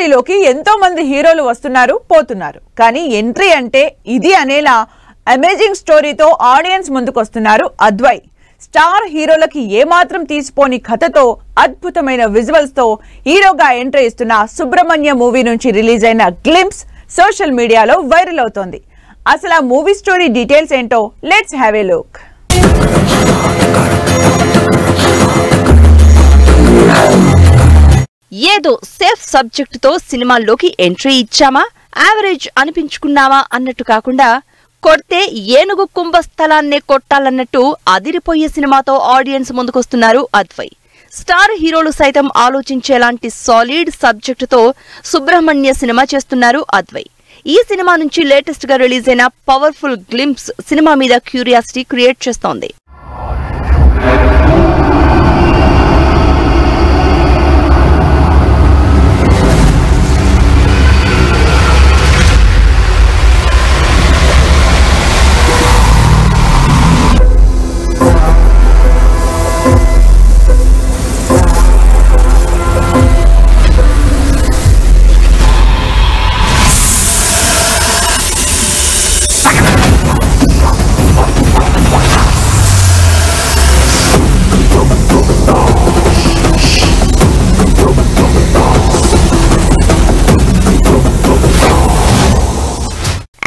ఇండస్ట్రీలోకి ఎంతో మంది హీరోలు వస్తున్నారు పోతున్నారు కానీ ఎంట్రీ అంటే ఇది అనేలా అమేజింగ్ స్టోరీతో ఆడియన్స్ ముందుకొస్తున్నారు అద్వై స్టార్ హీరోలకి ఏమాత్రం తీసిపోని కథతో అద్భుతమైన విజువల్స్ తో హీరోగా ఎంట్రీ ఇస్తున్న సుబ్రహ్మణ్య మూవీ నుంచి రిలీజ్ అయిన గ్లింప్స్ సోషల్ మీడియాలో వైరల్ అవుతోంది. అసలు ఆ మూవీ స్టోరీ డీటెయిల్స్ ఏంటో లెట్స్ హ్యావ్ ఏ లుక్. ఏదో సేఫ్ సబ్జెక్ట్ తో సినిమాల్లోకి ఎంట్రీ ఇచ్చామా, యావరేజ్ అనిపించుకున్నామా అన్నట్టు కాకుండా కొడితే ఏనుగు కుంభస్థలాన్నే కొట్టాలన్నట్టు అదిరిపోయే సినిమాతో ఆడియన్స్ ముందుకొస్తున్నారు అద్వై. స్టార్ హీరోలు సైతం ఆలోచించేలాంటి సాలిడ్ సబ్జెక్ట్ తో సుబ్రహ్మణ్య సినిమా చేస్తున్నారు అద్వై. ఈ సినిమా నుంచి లేటెస్ట్ గా రిలీజ్ అయిన పవర్ఫుల్ గ్లింప్స్ సినిమా మీద క్యూరియాసిటీ క్రియేట్ చేస్తోంది.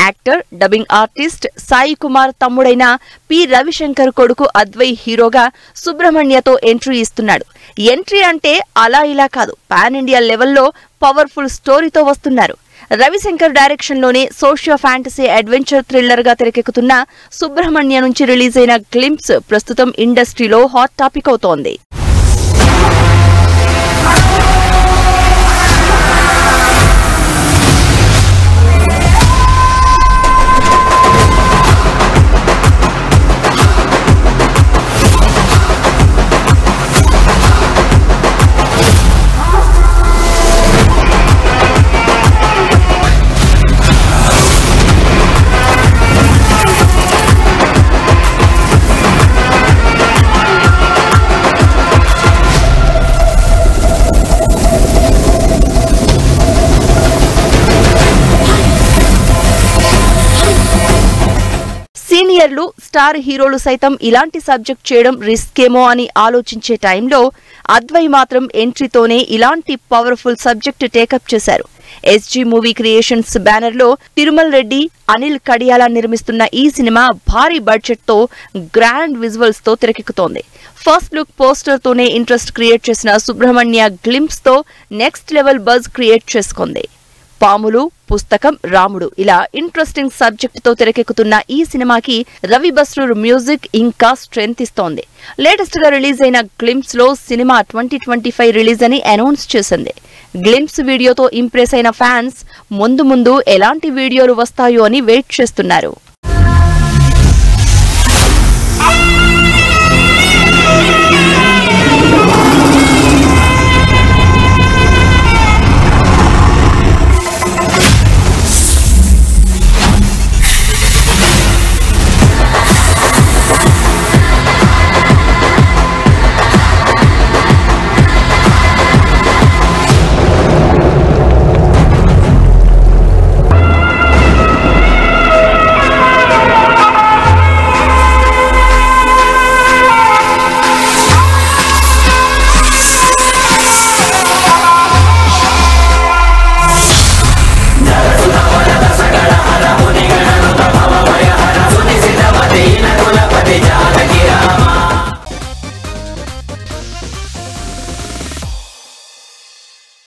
Actor, dubbing artist Sai Kumar తమ్ముడైన పి రవిశంకర్ కొడుకు అద్వై హీరోగా సుబ్రహ్మణ్యతో ఎంట్రీ ఇస్తున్నాడు. ఎంట్రీ అంటే అలా ఇలా కాదు, పాన్ ఇండియా లెవెల్లో పవర్ఫుల్ స్టోరీతో వస్తున్నారు. రవిశంకర్ డైరెక్షన్ లోనే సోషియో ఫ్యాంటసీ అడ్వెంచర్ థ్రిల్లర్ గా తెరకెక్కుతున్న సుబ్రహ్మణ్య నుంచి రిలీజ్ అయిన గ్లింప్స్ ప్రస్తుతం ఇండస్ట్రీలో హాట్ టాపిక్ అవుతోంది. సీనియర్లు, స్టార్ హీరోలు సైతం ఇలాంటి సబ్జెక్ట్ చేయడం రిస్క్ ఏమో అని ఆలోచించే టైంలో అద్వై మాత్రం ఎంట్రీతోనే ఇలాంటి పవర్ఫుల్ సబ్జెక్ట్ టేకప్ చేశారు. ఎస్జీ మూవీ క్రియేషన్స్ బ్యానర్ లో తిరుమల్ రెడ్డి, అనిల్ కడియాల నిర్మిస్తున్న ఈ సినిమా భారీ బడ్జెట్ తో గ్రాండ్ విజువల్స్ తో తెరకెక్కుతోంది. ఫస్ట్ లుక్ పోస్టర్ తోనే ఇంట్రెస్ట్ క్రియేట్ చేసిన సుబ్రహ్మణ్య గ్లింప్స్ తో నెక్స్ట్ లెవెల్ బజ్ క్రియేట్ చేసుకుంది. పాములు, పుస్తకం, రాముడు ఇలా ఇంట్రెస్టింగ్ సబ్జెక్ట్ తో తెరకెక్కుతున్న ఈ సినిమాకి రవి బస్రూర్ మ్యూజిక్ ఇంకా స్ట్రెంత్ ఇస్తోంది. లేటెస్ట్ గా రిలీజ్ అయిన గ్లింప్స్ లో సినిమా 2025 రిలీజ్ అని అనౌన్స్ చేసింది. గ్లింప్స్ వీడియోతో ఇంప్రెస్ అయిన ఫ్యాన్స్ ముందు ముందు ఎలాంటి వీడియోలు వస్తాయో అని వెయిట్ చేస్తున్నారు.